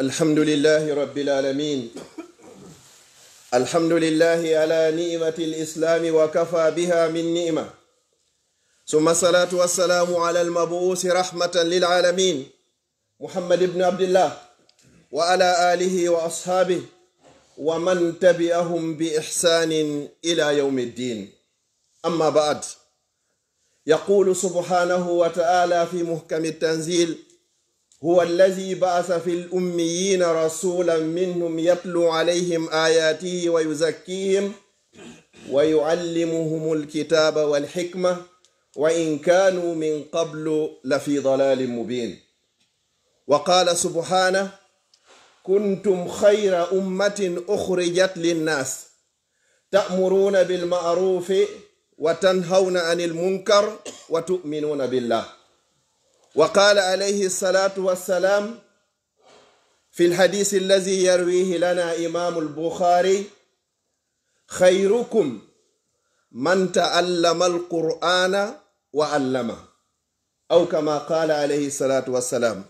الحمد لله رب العالمين. الحمد لله على نعمة الإسلام وكفى بها من نعمة، ثم الصلاة والسلام على المبعوث رحمة للعالمين محمد بن عبد الله وعلى آله وأصحابه ومن تبعهم بإحسان إلى يوم الدين. أما بعد، يقول سبحانه وتعالى في محكم التنزيل: هو الذي بعث في الأميين رسولا منهم يتلو عليهم آياته ويزكيهم ويعلمهم الكتاب والحكمة وإن كانوا من قبل لفي ضلال مبين. وقال سبحانه: كنتم خير أمة أخرجت للناس تأمرون بالمعروف وتنهون عن المنكر وتؤمنون بالله. وقال عليه الصلاة والسلام في الحديث الذي يرويه لنا إمام البخاري: خيركم من تعلم القرآن وعلمه، أو كما قال عليه الصلاة والسلام.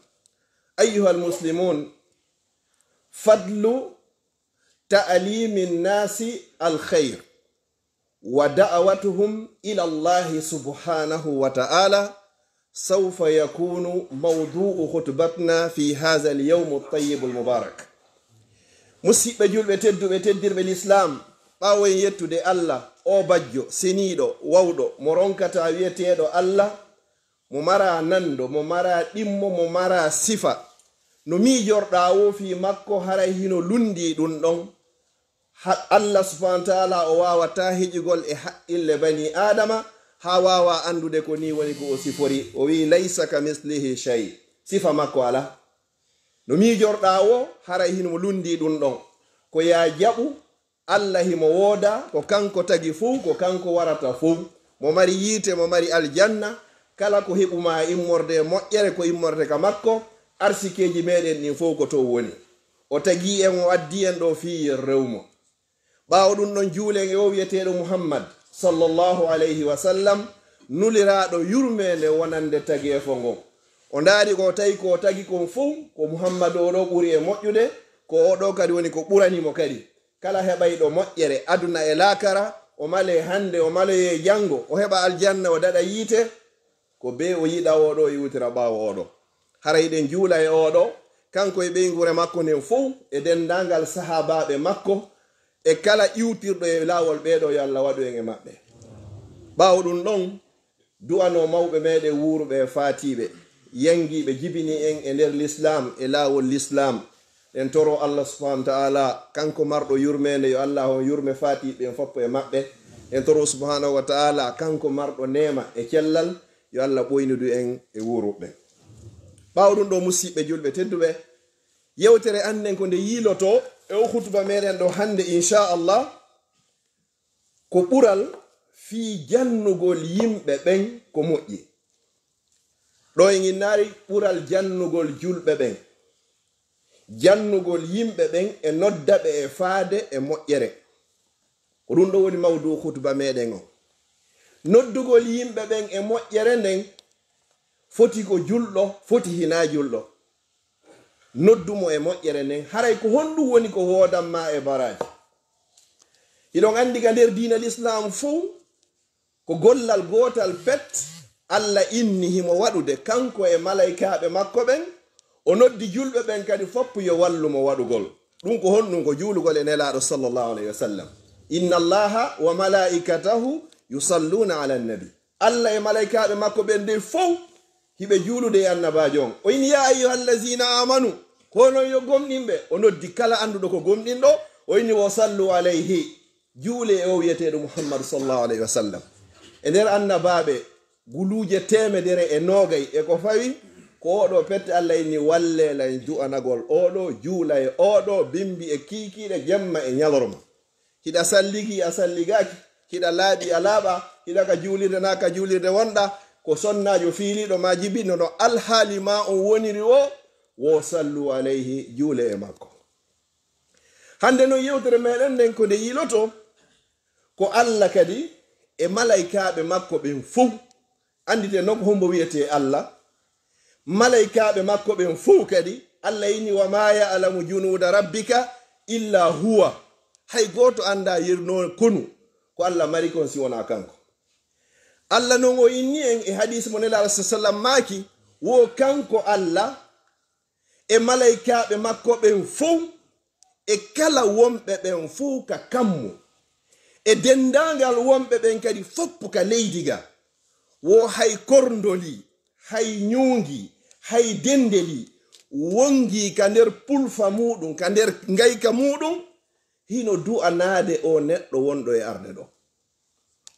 أيها المسلمون، فضل تعليم الناس الخير ودعوتهم إلى الله سبحانه وتعالى سوف يكون موضوع خطبتنا في هذا اليوم الطيب المبارك. مسيبة جلبة تدر بالإسلام باوين يتدى الله أو بجو سنيدو وودو مرونكتا ويتيدو الله ممارا نندو ممارا دمو ممارا صفة نمي جرداو في مكو هراهينو لندي دون الله سبحانه وتعالى أواوا تاهي جغل إحق بني آدم hawawa andude ko ni woni ko o sifori. O wi laysa ka mislihi shay, sifa makko ala. No miijorɗa o hara hino lundi ɗum ɗon ko ya jaɓu Allah himo wooda, ko kanko tagi fuu, ko kanko warata fuu, mo mari yiite, mo mari aljanna. Kala ko heɓuma immorde moƴƴere ko immorde ka makko. Arsikeji meɗen ni fof ko to woni. O tagi en, o addi en ɗo fi rewmo. ɓaawo ɗum ɗon juulen e o wiyeteɗo Muhammad sallallahu alayhi wa sallam, nuliraɗo yurmede wonande tageefo ngon. O ndaari ko tawi ko tagi kon fof ko Muhammad oɗo ɓuri e moƴƴude, ko oɗo kadi woni ko ɓuranimo kadi. Kala heɓayɗo moƴƴere aduna e laakara, o male hande, o male jango, o heɓa aljanna, o daɗa yiite, ko be o yiɗa oɗo yiwtira ɓaawo oɗo. Hara yiɗen juula e oɗo, kanko e ɓeygure makko nden fof e dendangal sahabaɓe makko e kala iwtirɗo e laawol ɓeeɗo yo Allah waɗu en e maɓɓe. ɓaawo ɗum ɗon, du'ano mawɓe meɗen wuuruɓe e faatiɓe yangiɓe jibini en e nder l'islam e laawol l'islam. en toro Allah subhanahu wa ta'ala kanko marɗo yurmede yo Allah o yurme faatiɓe en foppo e maɓɓe. en toro subhanahu wa ta'ala kanko marɗo nema e cellal yo Allah ɓoynudu en e wuuruɓe. ɓaawo ɗum ɗo musidɓe julɓe tedduɓe, yewtere anden ko nde yiiloto e o hutuba meɗen ɗo hande inchallah ko ɓural fi jannugol yimɓe ɓen ko moƴƴi. ɗo en innari ɓural jannugol julɓe ɓen, jannugol yimɓe ɓen e noddaɓe e faade e moƴƴere. ko ɗum ɗo woni mawdu hutuba meɗen o. noddugol yimɓe ɓen e moƴƴere nden foti ko julɗo, foti hina julɗo. noddumo e moƴƴere nden haray ko honɗum woni ko woodanma e baraji. iɗon andi ka nder diina l'islam fuu ko gollal gotal pet Allah inni himo waɗude, kanko e malaikaɓe makko ɓen. o noddi julɓe ɓen kadi foppo yo wallumo waɗugol ɗum. ko honɗum ko juulugol e nelaɗo sallallahu alayhi wa sallam: inna allaha wa malaikatahu yusalluna ala nabi. Allah e malaikaɓe makko ɓen nde fof hiɓe juulude e annabajo on. o ini ya ayyuhallazina amanu, konon yo gomɗinɓe. o noddi kala anduɗo ko gomɗinɗo. o ini wo sallu alayhi, juule e o wiyeteɗo Muhammad sallallahu alayhi wa sallam. e nder annabaɓe guluje temedere e nogay e ko fawi, ko oɗo pette Allah inni wallela en ju'anagol oɗo, juula e oɗo, bimbi e kikiɗe, jemma e ñalorma. hiɗa salligi a salligaki, hiɗa laaɓi a laaɓa, hiɗa ka juulirde na ka juulirde wonɗa, ko sonnajo fiiliɗo ma jibinno no alhaali ma on woniri o, wo sallu alayhi, juule e makko. hande no yewtere meɗen nden ko nde yiloto ko Allah kadi e malaikaɓe makko ɓen fof. andite non hombo wiyete Allah, malaikaɓe makko ɓen fof kadi Allah yini wa ma ya'lamu junuda rabbika illa huwa. Hay goto anda yirno konu ko Allah mari kon si wona kanko. Allah non o inni en e hadith mo nela sallallahu maki wo kanko Allah e malaikaɓe makko ɓen fou e kala wonɓe ɓen fou ka kammu e dendangal wonɓe ɓen kadi foppu ka leydiga wo hay korndoli hay ñuungi hay dendeli wongi ka nder pulfa muɗum ka nder ngayka muɗum hino du'anade o neɗɗo wonɗo e arde ɗo.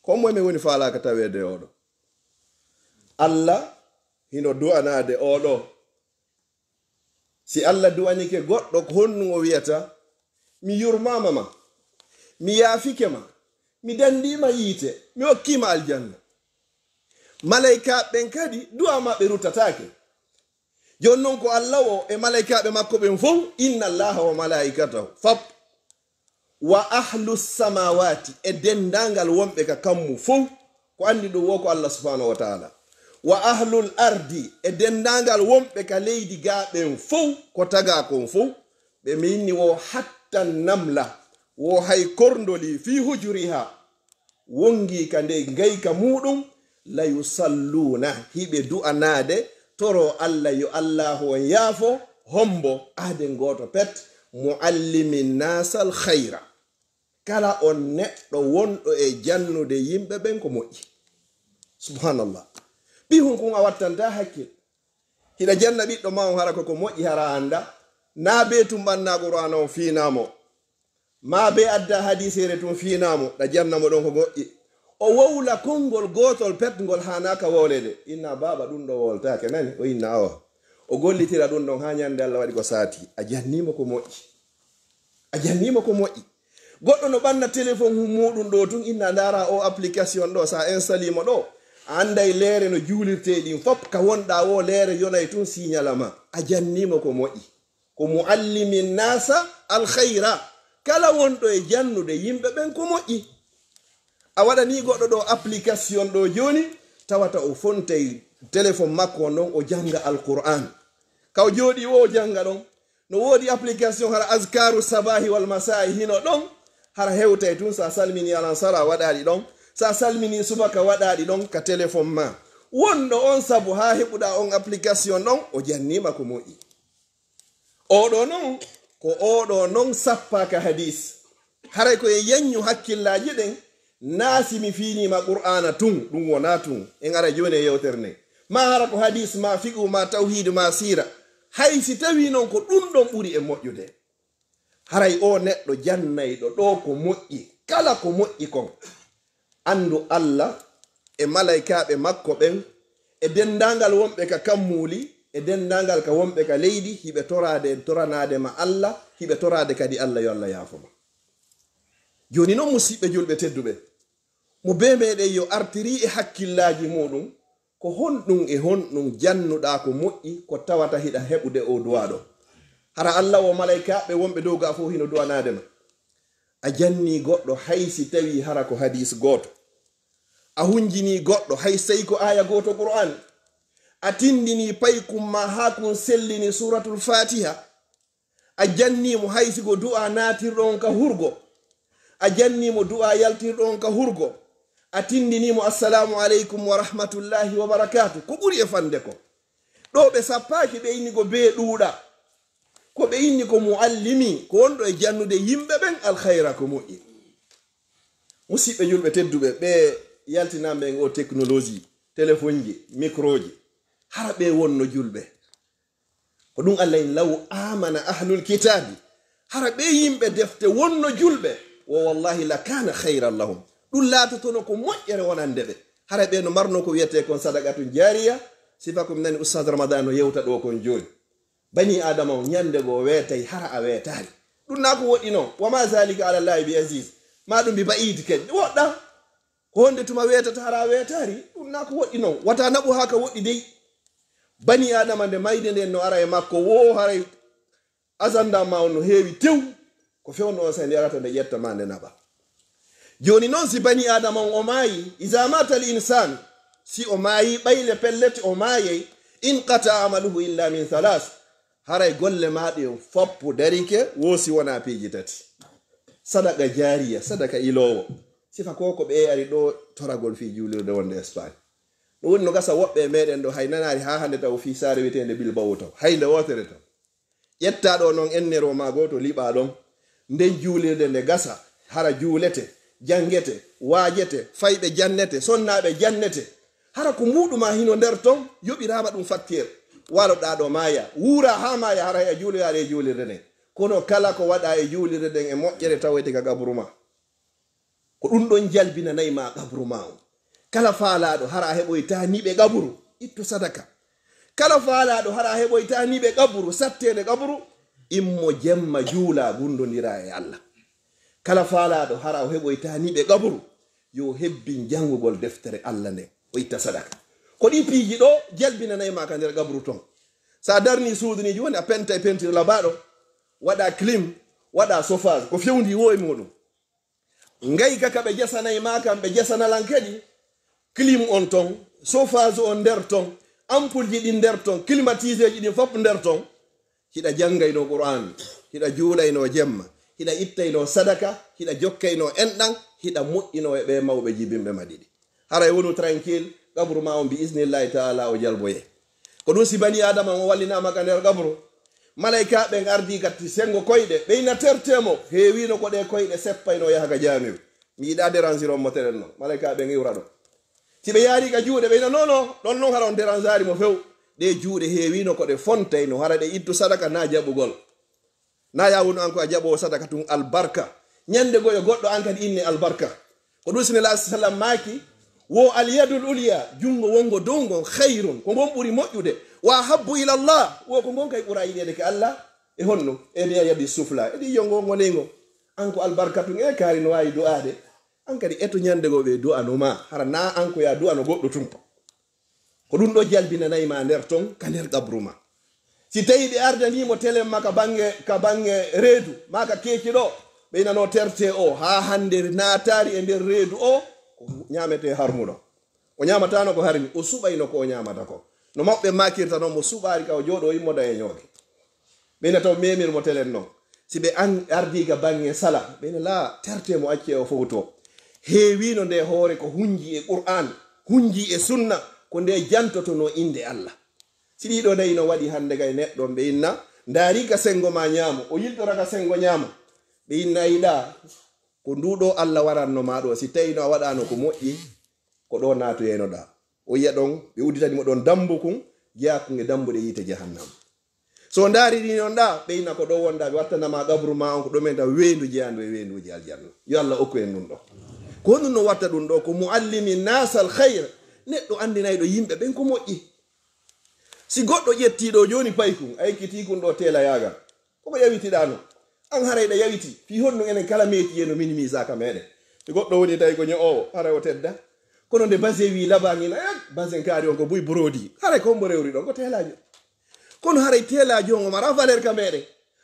Ko moye min woni falaka tawede oɗo Allah hino du'anade oɗo. Si Allah du'anike goɗɗo ko honnu o wiyata mi yurmama ma, mi yaafike ma, mi dandima yiite, mi hokkima aljanna. Malaika ɓen kadi du'a maɓɓe rutatake. Jon non ko Allah o e malaikaɓe makko ɓen fof inna Allaha wa malaikatahu fab wa ahlu samawati e dendangal wonɓe ka kammu fof ko andi ɗum wo ko Allah subhanahu wa ta'ala. Wa ahlul ardi e dendangal wonɓe ka leydi gaɓen fof ko taga kon fof ɓe minni wo hatta namla wo hay korndoli fi hujuriha wongi ka nde ngayka muɗum la yusalluna hiɓe du'anade toro Allah yo Allahu on yaafo hombo ade goto pet muallimin nasal khayra kala on neɗɗo wonɗo e jannude yimɓe ɓen ko moƴƴi. Subhanallah. Bihun kun a wattanta hakkil hiɗa janna ɓiɗɗo ma on hara koko moƴƴi hara anda na be tum ɓanna qur'ana on finamo ma be adda hadisere tum finamo ɗa jannamo ɗon ko moƴƴi o wowla konngol gotol petgol hanaka wolede inna baba ɗum ɗo woltake nani o inna awa o gollitira ɗum ɗon ha ñande Allah waɗi ko sati a jannimo ko moƴƴi a jannimo ko moƴƴi. Goɗɗo no ɓanna téléphone muɗum ɗo tun inna ndara o application ɗo sa installimo ɗo anday leere no juulirte ɗin fop ka wonɗa wo leere yonay tun signalama a jannimo ko moƴƴi ko muallimin nasa alkhayra kala wonɗo e jannude yimɓe ɓen ko moƴƴi. A waɗani goɗɗo ɗo application ɗo joni tawata o fontay téléphone makko non o janga alquran kaw jooɗi wo janga ɗon no woodi application hara azkaru sabahi wal masai hino ɗon hara hewtay tun sa salmini alansara waɗaɗi ɗon sa salmini subaka waɗaɗi ɗon ka téléphone ma wonɗo on sabu ha heɓuɗa on application ɗon o jannima ko moƴƴi. Oɗo non ko oɗo non sappaka hadis haray koye yanyu hakkillaji ɗen naasi mi finima qur'ana tun ɗum wona tun en ara joni e yewtere nde ma hara ko hadis ma fiqu ma tawhid ma sira hay si tawi noon ko ɗum ɗon ɓuri e moƴƴude haray o neɗɗo jannayɗo ɗo ko moƴƴi kala ko moƴƴi kon andu Allah e malaikaɓe makko ɓen e dendangal wonɓe ka kammuli e dendangal ka wonɓe ka leydi hiɓe toranade ma Allah hiɓe torade kadi Allah yo Allah yaafoma. Joni noon musidɓe julɓe tedduɓe mo be meɗen yo artiri e hakkillaji muɗum ko honɗum e honɗum jannuɗa ko moƴƴi ko tawata hiɗa heɓude o duwaɗo hara Allah o malaikaɓe wonɓe dow ga fof hino duwanadema a janni goɗɗo hay si tawi hara ko hadis goto a hunjini goɗɗo hay sey ko aya goto qur'an a tindini paykum ma ha kun sellini suratul fatiha a jannimo hay sigo du'a natirɗon ka hurgo a jannimo du'a yaltirɗon ka hurgo a tindinimo assalamu aleykum wa rahmatullahi wa barakatuh ko ɓuri e fande ko ɗo ɓe sappaki ɓe inni ko be ɗuuɗa ko ɓe inni ko muallimi ko wonɗo e jannude yimɓe ɓen alkhayra ko moƴƴi. Musidɓe julɓe tedduɓe ɓe yaltinaɓe en o technologie téléphone ji micro ji hara ɓe wonno julɓe ko ɗum Allah en law amana ahlul kitabi hara ɓe yimɓe defte wonno julɓe wo wallahi la kana khayran lahum ɗum laatotono ko moƴƴere wonande ɓe hara ɓe no marno ko wiyete kon sadaqatun jariya sifa ko mi nani Oustaz Ramadan no yewta ɗo kon joni bani adama o ñande go weetay hara a weetari ɗum na ko woɗɗi noon wama zalika ala llahi bi aziz ma ɗum bi ba'idi kadi woɗɗa ko honde tuma weetata hara a weetari ɗum na ko woɗɗi noon wata naɓu ha ka woɗɗi dey bani adama nde mayde nden no ara e makko wo haray azanda ma on no heewi tew ko fewno on sa nde arata nde ƴetta ma nde naɓa joni noon si bani adama on o maayi isa mata l insan si o maayi ɓayle pellete o maayey in qata amaluhu illa min halas haray golle maɗe foppu darike wosi wona piiji tati sadaka jariya sadaka ilowo sifa ko ɓe ari ɗo toragol fi julirde wonde Espagne ɗum woni no gasa woɓɓe meɗen ɗo hay nanari ha hande taw fi saare witende Bilbao taw haynde wotere taw ƴettaɗo noon ennero ma goto liɓa ɗon nden julirde nde gasa hara juulete jangete waajete fayɓe jannete sonnaɓe jannete hara ko muɗuma hino nder ton yoɓirama ɗum fakkere waloɗa ɗo maya wuura ha maya hara e juulirade e juulirde nden kono kala ko waɗa e juulirde nden e moƴƴere tawete ka gabru ma ko ɗum ɗon jalbinanayma gabru ma o kala faalaɗo hara heɓoyta niɓe gabru ittu sadaka kala faalaɗo hara heɓoyta niɓe gabru sattede gabru immo jemma juula gundodira e Allah kala faalaɗo hara o heɓoyta niɓe gabru yo hebbin jangugol deftere Allah nden o itta sadaka ko ɗi piiji ɗo jalbinanayma ka nder gabru ton sa darni suuduniji woni a penta e pentire labaɗo waɗa clim waɗa chauffage ko fewndi wo e muɗum ngay kaka ɓe jasanayma kam ɓe jasanalan kadi clim on ton chauffage on nder ton ampoule ji ɗi nder ton climatisé ji ɗin fof nder ton hiɗa janngayno qur'an hiɗa juulayno jemma hiɗa ittayno sadaka hiɗa jokkayno enɗan hiɗa moƴƴino e ɓe mawɓe jibinɓe maɗiɗi haray wonu tranquille gabru ma on bi isnillahi taala o jalboye ko ɗum si bani adama o wallinama ka nder gabru malaika ɓen ardi gatti sengo koyɗe ɓeyna tertemo heewino ko ɗe koyɗe seppayno yahaga jamiw mi yiɗa déranger on mo teren noon malaika ɓen iwra ɗo si ɓe yaari ka juuɗe ɓeyna nono ɗon noon hara on dérangari mo few ɗe juuɗe heewino ko ɗe fontayno hara ɗe ittu sadaka na jaɓugol na yawuno an ko a jaɓowo sadaka tun albarka ñande goyo goɗɗo an kadi inne albarka ko ɗum sinala sallam maaki wo alyadul ulia jungo wongo dongo hayrun ko gon ɓuri moƴƴude wa habbu ilallah wo ko gon kay ɓura yiɗede ke Allah e honno ede yaɓi sufla eɗi yongo ngonego an ko albarka tun e kaari no wawi du'ade an kadi eto ñande go ɓe du'anoma hara na an ko ya du'ano goɗɗo tun ko ɗum ɗo jalbinanayma nder ton ka nder gabruma si tawi ɓe ardanimo télé ma ka bange reedu ma ka keeki ɗo ɓeynano terte o ha hande naatari e nder reedu o ko ñamete harmuɗo o ñamatano ko harmi o suɓayno ko o ñamata ko no mawɓe makirta noon mo suɓari ka o jooɗo immoda e ñooge ɓeyna taw memirmo télé noon si ɓe ardiga bange sala ɓeyna la terte mo acce o fowto heewino nde hoore ko hunji e qur'an hunji e sunna ko nde jantotono inde Allah si ɗiɗo nayi no waɗi hande gay neɗɗo ɓe inna ndaari ka sengo ma ñaamo o yiltora ka sengo ñaama ɓe inna yiɗa ko nduɗo Allah waranno ma ɗo si tawi no a waɗano ko moƴƴi ko ɗo natoyenoɗa o yiya ɗon ɓe udditanimo ɗon dambu kun jeyakuge dambuɗe yite jahannam so ndaari non ɗa ɓeyna ko ɗo wonda ɓe wattanama gabru ma on ko ɗumen taw weendu jeyandu e weenduji aljanna yo Allah okku en ɗum ɗo ko honɗum no watta ɗum ɗo ko muallimi nasal hayre neɗɗo andinayɗo yimɓe ɓen ko moƴƴi si goɗɗo ƴettiɗo joni paykum a ekkiti kun ɗo tela yagal koko yawitiɗano an harayɗa yawiti fi honɗum enen kala meeti yeno minimisaka meɗen si goɗɗo woni tawi ko ño'owo haray o tedda kono nde base wi labaŋina basen kaari on ko buy brodi haray ko mbo rewri ɗon ko telajo kono haray telajo on o mara valeur ka meɗen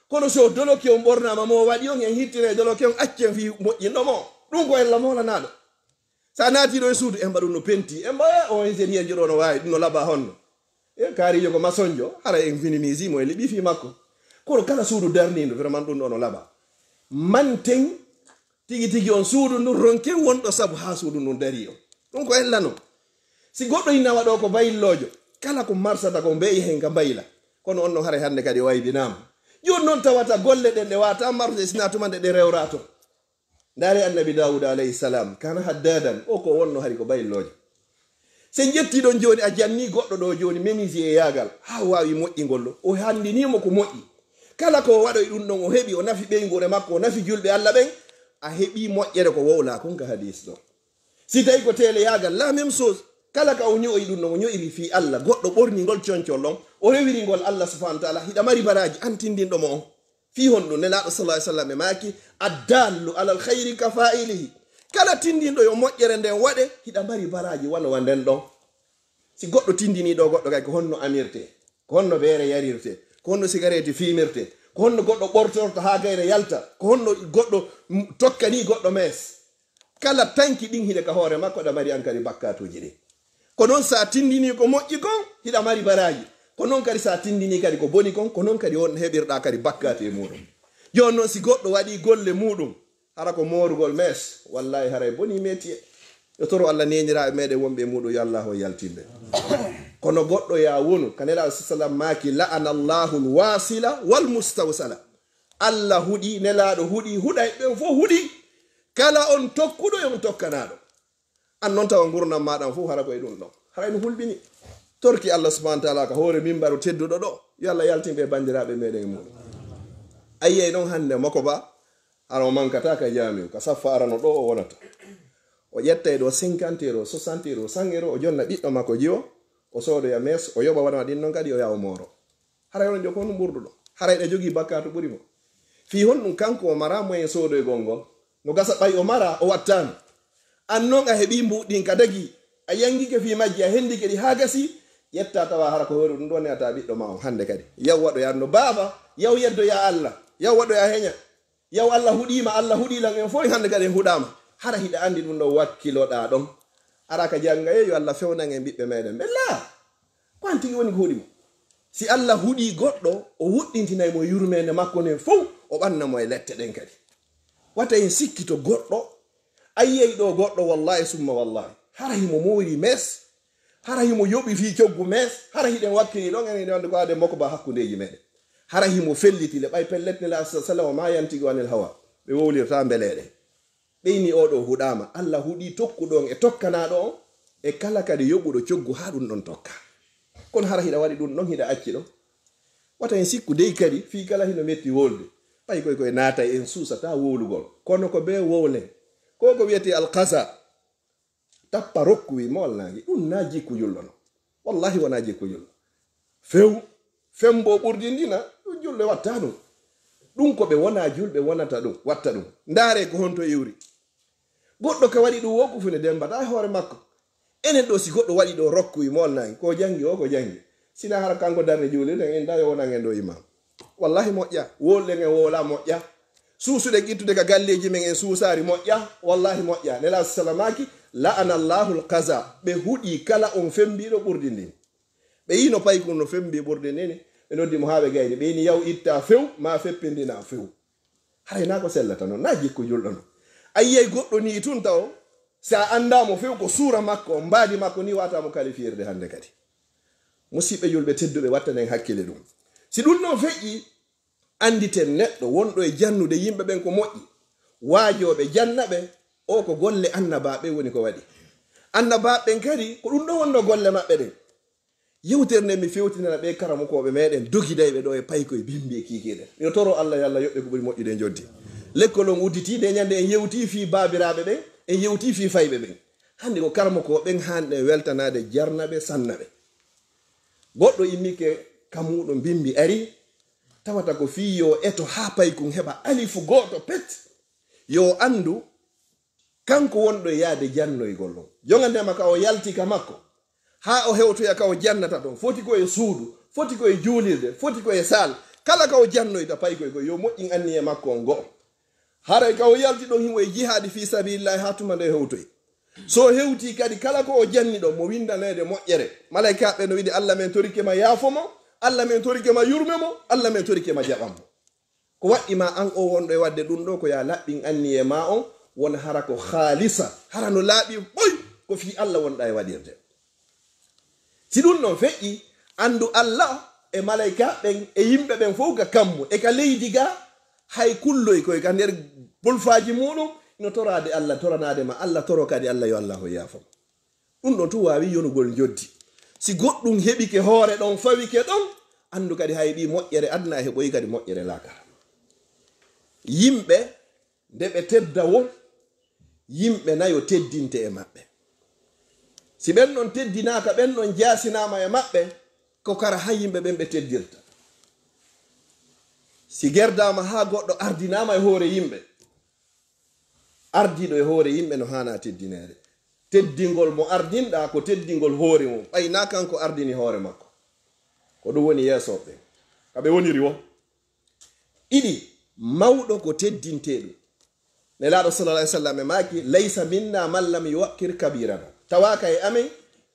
kono so doloke on ɓornama mo waɗi on en hittire doloke on accen fi moƴƴinɗomo ɗum ko en lamolanaɗo sa naatiɗo e suudu en mbaɗum no penti en mba o ingénieur joɗo no wawi ɗum no laba honno e kaarijo ko masonjo haray en minimisimo e liɓi fi makko kono kala suudu darnidu vraiment ɗum ɗo no laba manten tigi tigi on suudu ndu ronken wonɗo saabu ha suudu ndu dari o ɗum ko ellano si goɗɗo inna waɗo ko bayillojo kala ko marsata ko mbeyi hen ka bayila kono on no haray hande kadi waybinama joni noon tawata golle ɗen ɗe wata marde sina tumande ɗe rewra to ndaari annabi dawuda alayhi salam kana haddadan o ko wonno hari ko bayillojo sen jettiɗon joni a janni goɗɗo ɗo joni menisi e yagal ha wawi moƴƴingol ɗo o handinimo ko moƴƴi kala ko waɗoy ɗum ɗon o heɓi o nafi ɓeygure makko o nafi julɓe Allah ɓen a heɓi moƴƴere ko wowla kon ka hadis ɗo si tawi ko tele yagal la même chose kala ka o ñoyi ɗum ɗon o ñoyiri fi Allah goɗɗo ɓorningol concol ɗon o rewiringol Allah subhanahu wa taala hiɗa mari baraji antindinɗomo on fi honɗum nelaɗo sallah ai sallam e maki addallu alal hayri ka fa'ilihi kala tindinɗo yo moƴƴere nden waɗe hiɗa mari baraji wanowa nden ɗon si goɗɗo tindiniɗo goɗɗo kay ko honno amirte ko honno beere yarirte ko honno cigarette fimirte ko honno goɗɗo ɓortorto ha gayre yalta ko honno goɗɗo tokkani goɗɗo mes kala tanki ɗin hiɗe ka hoore makko ɗa mari an kadi bakkatuji ɗi ko noon sa tindini ko moƴƴi kon hiɗa mari baraji ko noon kadi sa tindini kadi ko boni kon ko noon kadi on heɓirɗa kadi bakkate e muɗum yon noon si goɗɗo waɗi golle muɗum hara ko morugol mes wallahi haray boni meti yo toro Allah neniraɓe meɗen wonɓe muɗum yo Allah o yaltinde kono goɗɗo ya wonu kanela sallam maki la'ana Allahu alwasila wal mustawsala Allah huɗi nelaɗo huɗi huɗay ɓen fof huɗi kala on tokkuɗo yon tokkanaɗo an noon tawa gurnam maɗan fof hara koye ɗum ɗon haray no hulɓini torki Allah subhanahu wa ta'ala ka hoore mimbaru tedduɗo ɗo yo Allah yaltimɓe bandiraɓe meɗen e muɗum ayyey noon hande makko ba ara o mankata ka jamiu ka saffa arano ɗo o wonata o ƴettay ɗo 50 euro 60 euro 100 euro o jonna ɓiɗɗo makko jiwo o soodoya mes o yoɓa waɗama ɗin noon kadi o yaha o moro haray on joko honum ɓurduɗo haray ɗe jogui bakka to ɓuuri mo fi honɗum kanko o mara moyen soodoygol ngol no gasa ɓay o mara o wattano an noon a heeɓi mbuɗɗin ka dagi a yangike fi majji a hendike ɗi ha gasi yetta tawa hara ko hori ɗum ɗo ne ata ɓiɗɗo ma o hande kadi yaw waɗoyanno baaba yaw yeddoya Allah yaw waɗoya heña yaw Allah huɗima Allah huɗilan en fof hande kadi en huɗama hara hiɗa andi ɗum ɗo wakkiloɗa ɗon ara ka janga yo Allah fewnan en ɓiɓɓe meɗen bella ko an tigi woni ko huɗimo si Allah huɗi goɗɗo o wuɗɗintinay mo yurmede makko nen fof o ɓannamo e lette ɗen kadi wata en sikkito goɗɗo ayyey ɗo goɗɗo wallahi summa wallahi hara himo mowri mes hara himo yoɓi fi coggu mes hara hiɗen wakkili ɗon enen wonde ko ade makko ba hakkundeji meɗen hara himo fellitile ɓay pelletne la sallam ma yantigi anil hawa ɓe wowlirta beleɗe ɓeyni oɗo huɗama Allah huɗi tokkuɗon e tokkanaɗo on e kala kadi yoɓuɗo coggu ha ɗum ɗon tokka kono hara hiɗa waɗi ɗum ɗon hiɗa acci ɗo wata en sikku dey kadi fi kala hino metti wolde ɓay koye naata en suusata wowlugol kono ko be wowlen ko wiyete alkasa tappa rokkuwi molnagi ɗum na jikku julɗo no wallahi wona jikku julɗo fembo ɓurdi ndina ɗum julɓe watta ɗum ɗum ko ɓe wona julɓe wonata ɗum watta ɗum ndaare ko honto iwri goɗɗo ka waɗi ɗum wokku fune dembata e hoore makko enen ɗo si goɗɗo waɗi ɗo rokkuwi molnagi ko jangi o ko jangi sina hara kanko darde juulirde en dawi wonan en ɗo imam wallahi moƴƴa wolɗen en wola moƴƴa suusuɗe qittude ka galleji men en suusari moƴƴa wallahi moƴƴa nela salamaki la'ana Allahu alqaza ɓe huɗi kala on fembiɗo ɓurdi ndin ɓe yino paykun no fembi ɓurde nene ɓe noddimo ha ɓe gayni ɓeyni yaw itta few ma feppindina few haray na ko sellata noon na jikku julɗo no ayyey goɗɗo ni tun taw sa andamo few ko suura makko mbaadi makko ni watamo kalifirde hande kadi musidɓe julɓe tedduɓe wattanen hakkille ɗum si ɗum noon feƴƴi anditen neɗɗo wonɗo e jannude yimɓe ɓen ko moƴƴi waajoɓe jannaɓe o ko golle annabaɓe woni ko waɗi annabaɓen kadi ko ɗum ɗo wonno golle maɓɓe ɗen yewtere mi fewtinana ɓe karamukoɓe meɗen dogidayɓe ɗo e paykoye bimbi e kikiɗen yo toro Allah yalla yoɓɓe ko ɓuri moƴƴude joddi lekkolon udditide ñande en yewti fi babiraɓe ɓen en yewti fi fayɓe ɓen hande ko karamukoɓen hanɗe weltanade jarnaɓe sannaɓe goɗɗo immike kamuɗo bimbi ari tawata ko fi yo eto ha paykun heɓa alifu goto pet yo andu kanko wonɗo yaade jannoygol ɗon jogandema ka o yalti ka makko ha o hewtoya ka o jannata ɗon foti koye suudu foti koye juulirde foti koye sal kala ka o jannoyta paykoy ko yo moƴƴin anni e makko on go'o haray ka o yalti ɗon himo e jihaadi fi sabilillahi ha tuma nde hewtoy so hewti kadi kala ko o janni ɗon mo windanede moƴƴere malaikaɓe no wiide Allah men torike ma yaafomo Allah men torike ma yurme mo Allah men torike ma jaɓanmo ko waɗɗima an o wonɗo e wadde ɗum ɗo ko ya laɓɓin anni e ma on won hara ko haalisa hara no laaɓi ɓoy ko fi Allah wonɗa e waɗirde si ɗum noon feƴƴi andu Allah e malaika ɓen e yimɓe ɓen fof ka kammu e ka leydi ga hay kulloy koye ka nder bolfaji muɗum no torade Allah toranade ma Allah toro kadi Allah yo Allah o yaafam ɗum ɗon tu wawi yonugol joddi si goɗɗum heɓike hoore ɗon fawike ɗon andu kadi hayɗi moƴƴere adna e heɓoyi kadi moƴƴere laakara yimɓe nde ɓe tedda won yimɓe nayo teddinte e maɓɓe si ɓen ɗon teddinaka ɓen ɗon jasinama e maɓɓe ko kara ha yimɓe ɓen ɓe teddirta si gerdama ha goɗɗo ardinama e hoore yimɓe ardiɗo e hoore yimɓe no hana teddinede teddingol mo ardinɗa ko teddingol hoore mum ɓayna kanko ardini hoore makko ko ɗum woni yeesoɓe kaɓe woniri wo ɗiɗi mawɗo ko teddinteɗum nelaɗo sallallah alih sallam e maki laysa minna man lam yuwakkir kabirana tawaka e amen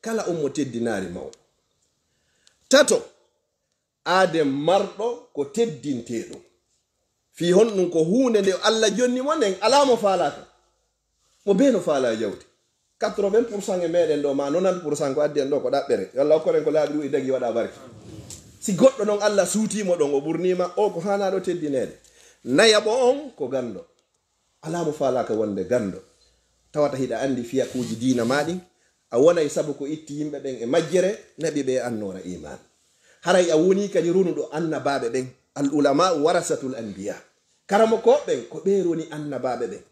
kala on mo teddinari mawɗo tato aade marɗo ko teddinteɗo fi hon ɗum ko hunde nde Allah jonni mo nden alamo faalaka mo be no faala jawdi 80% e meɗen ɗo ma 90% ko addi en ɗo ko ɗaɓɓere Allah hokkoren ko laaɓi ɗum dagi waɗa barke si goɗɗo noon Allah suutimo ɗon o ɓurnima o ko hanaɗo teddinede nayaɓo on ko Ganndo alamo faalaka wonde Ganndo tawata hiɗa andi fiyakuji diina maɗi a wonay sabu ko itti yimɓe ɓen e majjere naɓi ɓe annora iman haray a woni kadi runuɗo annabaɓe ɓen al ulama warasatul anbiya karamo koɓɓen ko ɓe roni annabaɓe ɓen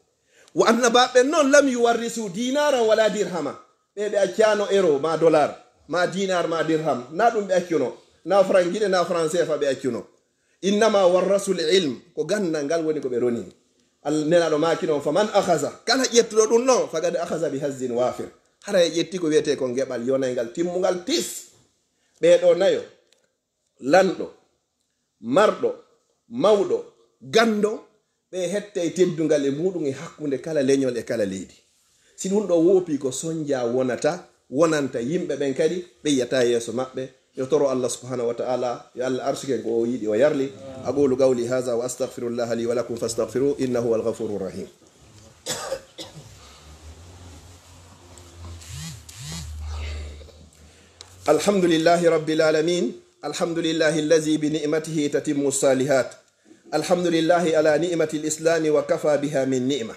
wo annabaɓe noon lam yuwarrisu dinaran wala dirhama ɓe accano euro ma dollar ma dinar ma dirham na ɗum ɓe accuno na franc guiɗe na franc CFA ɓe accuno innama warrasul ilm ko gandal ngal woni ko ɓe roni nenaɗo makino faman ahaza kala ƴettuɗo ɗum noon fagade ahaza bi hasdin wafir hara e ƴetti ko wiyete ko geɓal yonaygal timmugal tis ɓeɗo nayo lanɗo marɗo mawɗo Ganndo ɓe hette teddugal e muɗum e hakkunde kala leñol e kala leydi si ɗum ɗo woopi ko soñdia wonanta yimɓe ɓen kadi ɓe yiyata yeeso maɓɓe yo toro Allah subhanahu wa ta'ala yo Allah arsuken ko o yiɗi o yarli aqulu qawli hadha wa astaghfirullah li wa lakum fastaghfiru innahu huwal ghafurur rahim alhamdulillahi rabbil alamin alhamdulillahi allazi bi ni'matihi tatimmu salihat alhamdulillahi ala ni'mati al-islam wa kafa biha min ni'ma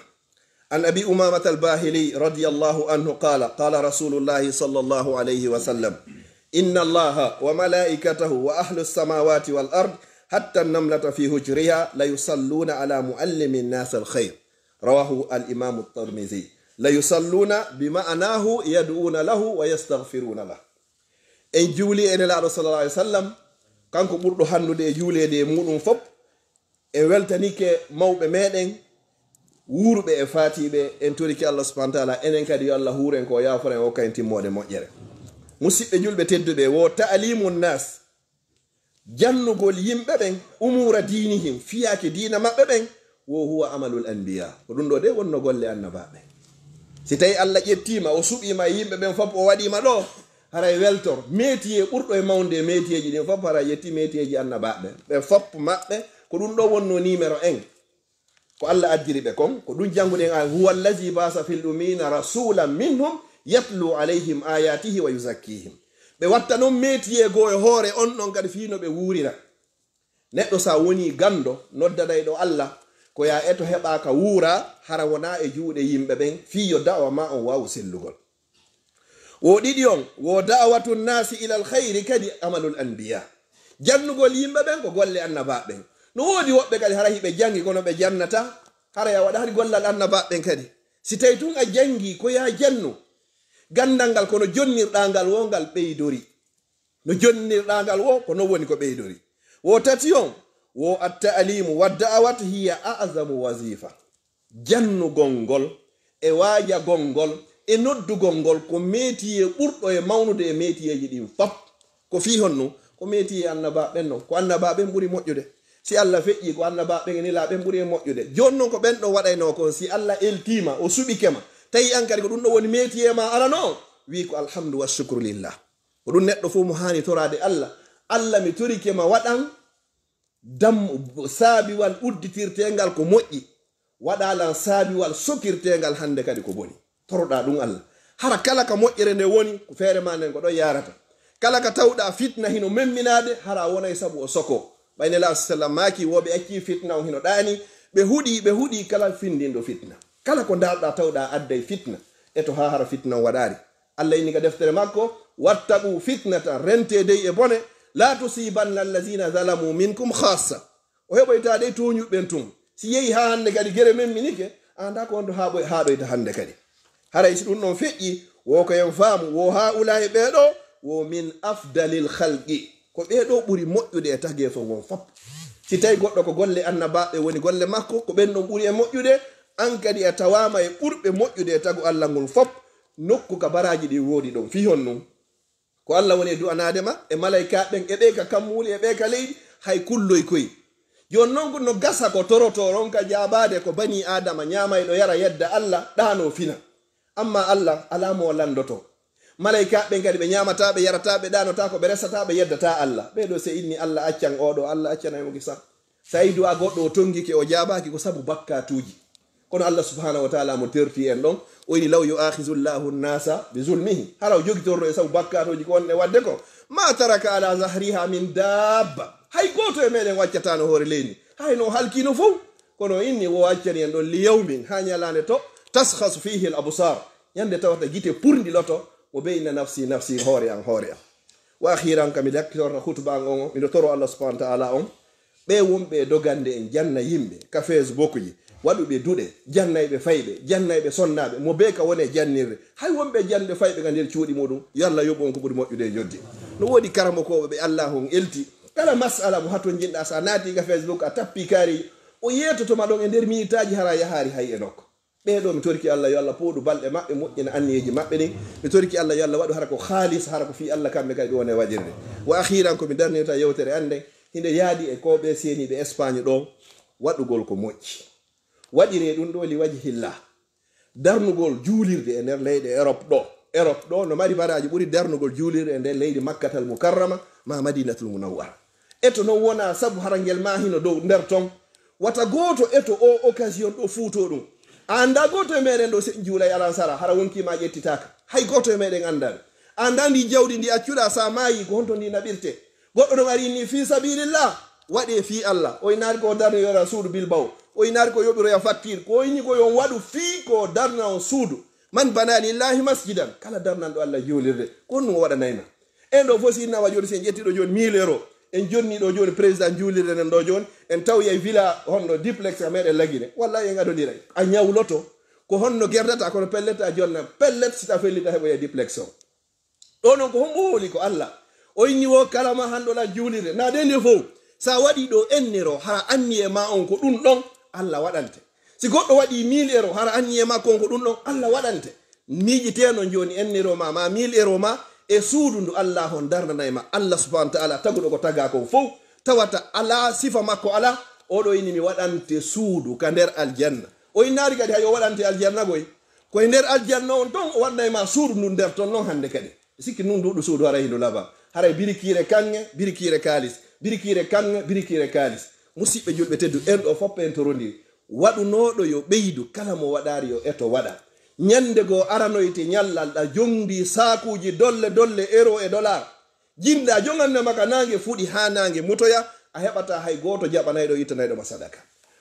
an abi umamah al-bahili radiyallahu anhu qala rasulullahi sallallahu alayhi wa sallam inna allaha wa malaikatahu wa ahlu as-samawati wal ard hatta an-namlata fi hujriha la yusalluna ala muallimi an-nas al-khair rawahu al-imam at-tirmidhi la yusalluna bima'nahu yad'una lahu wa yastaghfiruna lahu en juuli en laaɗo sallallahu alayhi wa sallam kanko ɓurɗo hannude e juulede e muɗum fop e weltanike mawɓe meɗen wuurɓe e faatiɓe en toriki Allah subhanahu wa ta'ala enen kadi yo Allah huuren ko yaaforen o kayen timmode moƴƴere musidɓe julɓe tedduɓe wo ta'limu nas jannugol yimɓe ɓen umura dinihim fiyake diina maɓɓe ɓen wo huwa amalul anbiya ko ɗum ɗo de wonno golle annabaɓe si tawi Allah ƴettima o suɓima yimɓe ɓen fof o waɗima ɗo haray weltor métier ɓurɗo e mawde métier ji ɗin fof hara yetti métier ji annabaɓe ɓe fopp maɓɓe ko ɗum ɗo wonno numéro 1 ko Allah addiri ɓe kon ko ɗum jannguɗen a huwa allazi basa fil umina rasulan minhum yatlu alayhim ayatihi wa yuzakkihim ɓe watta noon métier goo e hoore on ɗon kadi fino ɓe wuurira neɗɗo sa woni Ganndo noddanayɗo Allah ko ya eto heɓa ka wuura hara wona e juuɗe yimɓe ɓen fiyo da'wa ma on wawu sellugol wo ɗiɗi on wo da'watu nnasi ila alkhayri kadi amalul anbiya jannugol yimɓe ɓen ko golle annabaɓen no woodi woɓɓe kadi hara hiɓe jangi kono ɓe jannata hara ya waɗa hari gollal annabaɓen kadi si tawi tun a jangi ko ya jannu gandal ngal kono jonnirɗangal wo ngal ɓeydori no jonnirɗangal wo ko non woni ko ɓeydori wo tati on wo atta'limu wa da'watu hiya a'zamu wazifa jannugol ngol e waajagol ngol e noddugol ngol ko métier ɓurɗo e mawnude e métier ji ɗin fop ko fi honno ko métier annabaɓen non ko annabaɓen ɓuri moƴƴude si Allah feƴƴi ko annabaɓen e nilaɓen ɓuri e moƴƴude joni noon ko ɓen ɗo waɗayno kon si Allah eltima o suɓikema tawi an kadi ko ɗum ɗo woni métier ma arano wi ko alhamdu wa shukru lillah ko ɗum neɗɗo fof mo hani torade Allah mi torikema waɗan dam saabiwal udditirtengal ko moƴƴi waɗalan saabiwal sokirtengal hande kadi ko boni toroɗa ɗum Allah hara kala ka moƴƴere nde woni ko feere ma nden ko ɗon yarata kala ka tawɗa fitna hino memminade hara wonay sabu o soko ɓayne la sallam maki woɓe acci fitna o hino ɗani ɓe huuɗi kala findinɗo fitna kala ko darɗa tawɗa adday fitna eto ha hara fitna waɗari Allah inni ka deftere makko wattaqu fitnatan rentede e bone la tusibanna allazina zalamu minkum khassa o heɓoytade toñuɓɓen tum si yehi ha hande kadi gere memminike anda ko wonto haɗoyta hande kadi haray si ɗum ɗon feƴƴi wo ko en faamu wo ha ulaye ɓeɗo wo min afdalil khalqi ko ɓeɗo ɓuri moƴƴude e tageefo ngon fop si tawi goɗɗo ko golle annabaɓe woni golle makko ko ɓen ɗon ɓuri e moƴƴude an kadi e tawama e ɓurɓe moƴƴude e tagu Allah ngol fop nokku ka baraji ɗi woodi ɗon fi hon nun ko Allah woni e du'anadema e malayka ɓen e ɓe ka kammuli e ɓe ka leydi hay kulloy koy joni noon no gasa ko toroto ron ka jabade ko bani adama ñamayɗo yara yedda Allah ɗano fina amma Allah alamo landoto malaika ɓe kadi ɓe ñamata ɓe yarata ɓe ɗanota ko ɓe resata ɓe yeddata Allah ɓeɗo se inni Allah accan oɗo Allah accanaymo gisa tawi du'a goɗɗo o tongike o jabaki ko sabu bakkatuji kono Allah subhanahu wa ta'ala mo terti en ɗon o yini law yu'akhizullahu nnasa bi zulmihi hara o jogitorɗo e sabu bakkatuji ko wonɗe wadde ko ma taraka ala zahriha min dabba hay goto e meɗen waccatano hoore leydi hayno halkino fof kono inni wo waccani en ɗon li yawmin ha ñalande to taskhasu fihi al absar yande tawata gite purdi loto mo beyna nafsi nafsi hoore an wa akhiran kam mi dakkitorta khutba an on miɗo toro Allah subhanahu wa ta'ala on ɓe wonɓe dogande en janna yimɓe ka Facebook ji waɗuɓe duɗe jannayɓe fayɓe jannayɓe sonnaɓe mo be ka wone jannirde hay wonɓe jande fayɓe ka nder cuuɗi muɗum yo Allah yoɓu on ko ɓuri moƴƴude e joddi no woodi karamokoɓe ɓe Allah on elti kala masala mo hatton jinɗa sa naati ka Facebook a tappi kaari o yetotoma ɗon e nder minitaji hara yahari hay e nokko ɓeɗo mi torki Allah yo Allah pooɗu balɗe maɓɓe moƴƴina anniyeji maɓɓe ɗin mi torki Allah yo Allah waɗu hara ko haalis hara ko fi Allah kamɓe kadi wone waɗirde wa akhiran komi darnirta yewtere ande hinde yaadi e koɓe seeniɓe Espagne ɗo waɗugol ko moƴƴi waɗire ɗum ɗo li waji hillah darnugol juulirde e nder leyɗe Europe ɗo no mari baraji ɓuri darnugol juulirde e nder leydi Makkatal Mukarrama ma Madinatul Munawwara eto non wona sabu harangel ma hino dow nder ton wata goto eto o occasion ɗo fuuto ɗum anda goto e meɗen ɗo se juulay alan sara hara wonkima ƴettitaka hay goto e meɗen andani anda ndi jawdi ndi accuɗa sa maayi ko honto ndi naɓirte goɗɗo ɗon ari ni fi sabilillah waɗe fi Allah o inaari ko darno yora suudu Bilbao o inaari ko yoɓiroya fattir ko inni ko yon waɗu fi ko darna on suudu man bana lillahi masjidan kala darnanɗo Allah juulirde ko honno mo waɗanayma en ɗo fof sinnawa joni sen ƴettiɗo joni 1000 euros en jonniɗo joni président juulirde nen ɗo joni en tawi e villa honno duplex a meɗen lagine wallahi en adodira a ñawloto ko honno gerdata kono pellet a jonna pellet sita fellita heɓoya duplex o ɗo noon ko hombo hooli ko Allah o inni wo kalama hanɗoɗa juulirde na de nde fof sa waɗi ɗo enniro hara anni e ma on ko ɗum ɗon Allah waɗante si goɗɗo waɗi 1000 euros hara anni e ma kon ko ɗum ɗon Allah waɗante miijiteno joni enniro ma 1000 euros ma e suudu ndu Allah hon darnanayma Allah subhanahu wa ta'ala taguɗo ko taga kon fof tawata ala sifa makko ala oɗo ini mi waɗante suudu ka nder aljanna o innari kadi hay o waɗante aljanna goy koye nder aljanna on ton o waɗnayma suudu ndu nder ton noon hande kadi sikki nun nduɗo suudu hara hindu laba haray birikire kange birikire kalis birikire kange birikire kalis musidɓe julɓe teddu en ɗo foppe en torodiri waɗunoɗo yo ɓeydu kala mo waɗari yo eto waɗa ñande goo aranoyte ñallal ɗa jondi sakuji dolle euro e dollar jinɗa jonganne maka nangue fuɗi ha nangue mutoya a heɓata hay goto jaɓanayɗo ittanayɗo ma sadaka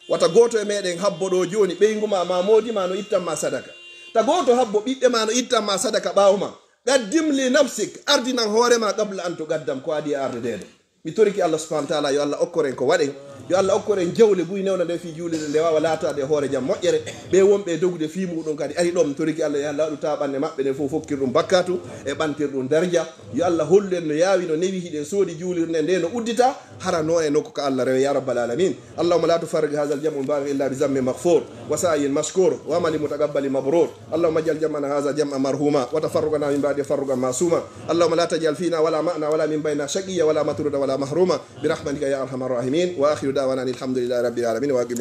wata goto e meɗen habbo ɗo joni ɓeyguma ma modima no ittanma sadaka ta goto habbo ɓiɓɓe ma no ittanma sadaka ɓawma gaddim li nafsik ardinan hoorema qabla an to gaddam ko adi ardedeɗo mi toriki Allah subhanahu wa ta'ala yo Allah okkoren ko waɗen yo Allah okkoren jawle buy newna nde fi juulide nde wawa latade hoore jam moƴƴere ɓe wonɓe dogude fi muɗum kadi ari ɗon mi toriki Allah yo Allah waɗu taɓanne maɓɓe ɗen fof fokkir ɗum bakkatu e ɓantir ɗum darja yo Allah hollu en no yawi no newi hiɗen soodi juulirde nde no uddita hara no e nokku ko Allah rewe ya rabbal alamin allahumma la tufarrig hadha al jamu barak illa bi zammi maghfur wa sa'yin mashkur wa amali mutaqabbali mabrur allahumma ij'al jam'ana hadha jam'an marhuma wa tafarrugana min ba'di farrugan masuma allahumma la taj'al fina wala ma'na wala min bayna shaqiyya wala matruda wala mahruma برحمتك يا ارحم الراحمين واخر دعوانا الحمد لله رب العالمين واقم